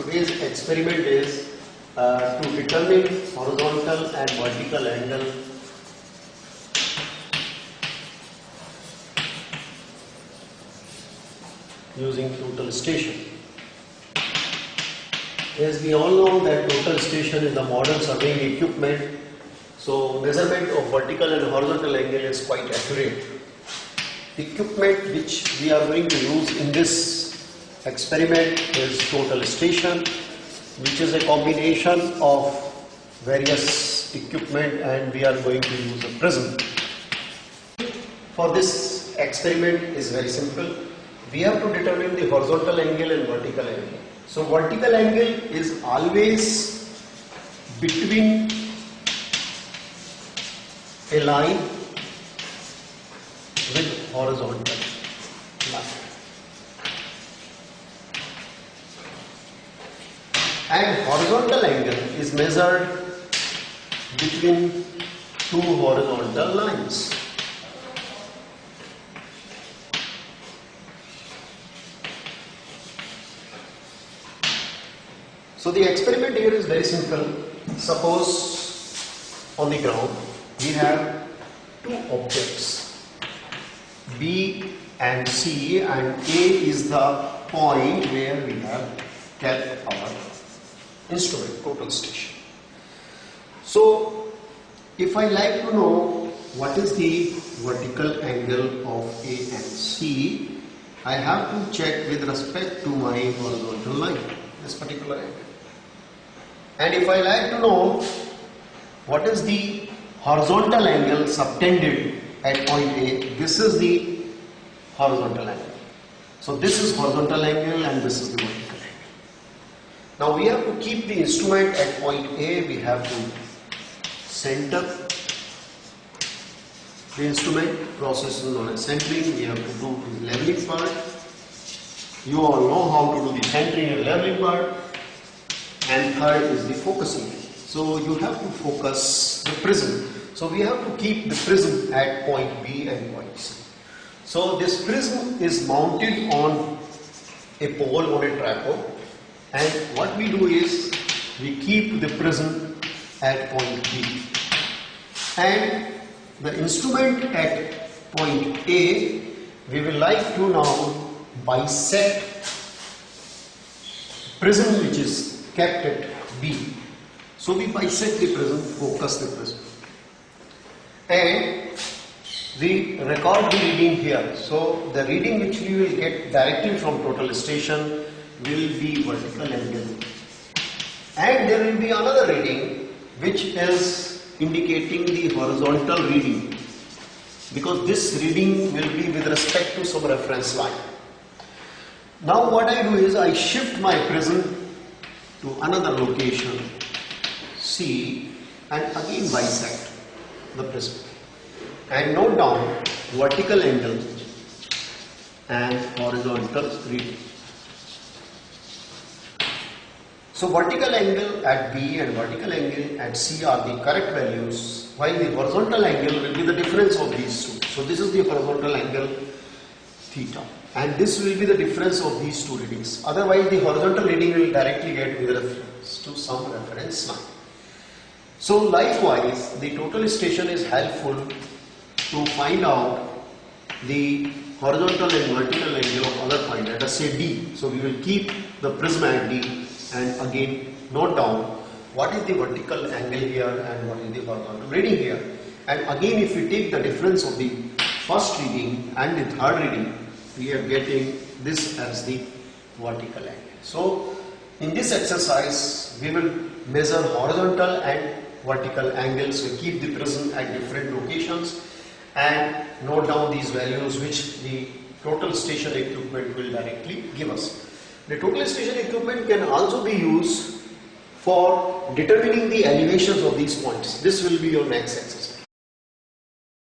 today's experiment is to determine horizontal and vertical angle using total station. As we all know that total station is the modern surveying equipment, so measurement of vertical and horizontal angle is quite accurate. The equipment which we are going to use in this experiment is total station, which is a combination of various equipment, and we are going to use a prism. For this experiment is very simple. We have to determine the horizontal angle and vertical angle. So vertical angle is always between a line with horizontal line. And horizontal angle is measured between two horizontal lines. So the experiment here is very simple. Suppose on the ground we have two objects, B and C, and A is the point where we have kept our instrument, total station. So if I like to know what is the vertical angle of A and C, I have to check with respect to my horizontal line, this particular angle. And if I like to know what is the horizontal angle subtended at point A, this is the horizontal angle. So this is horizontal angle and this is the vertical angle. Now we have to keep the instrument at point A. We have to center the instrument. Process is known as centering. We have to do the leveling part. You all know how to do the centering and leveling part. And third is the focusing. So you have to focus the prism. So we have to keep the prism at point B and point C. So this prism is mounted on a pole, on a tripod, and what we do is we keep the prism at point B. And the instrument at point A, we will like to now bisect prism which is kept at B. So we bisect the prism, focus the prism, and we record the reading here. So the reading which we will get directly from total station will be vertical angle, and there will be another reading which is indicating the horizontal reading, because this reading will be with respect to some reference line. Now what I do is I shift my prism to another location C and again bisect the prism and note down vertical angle and horizontal reading. So vertical angle at B and vertical angle at C are the correct values, while the horizontal angle will be the difference of these two. So this is the horizontal angle theta, and this will be the difference of these two readings. Otherwise the horizontal reading will directly get with reference to some reference line. So likewise the total station is helpful to find out the horizontal and vertical angle of other point, let us say D. So we will keep the prism at D and again note down what is the vertical angle here and what is the horizontal reading here. And again if we take the difference of the first reading and the third reading, we are getting this as the vertical angle. So in this exercise we will measure horizontal and vertical angles. We keep the prism at different locations and note down these values which the total station equipment will directly give us. The total station equipment can also be used for determining the elevations of these points. This will be your next exercise.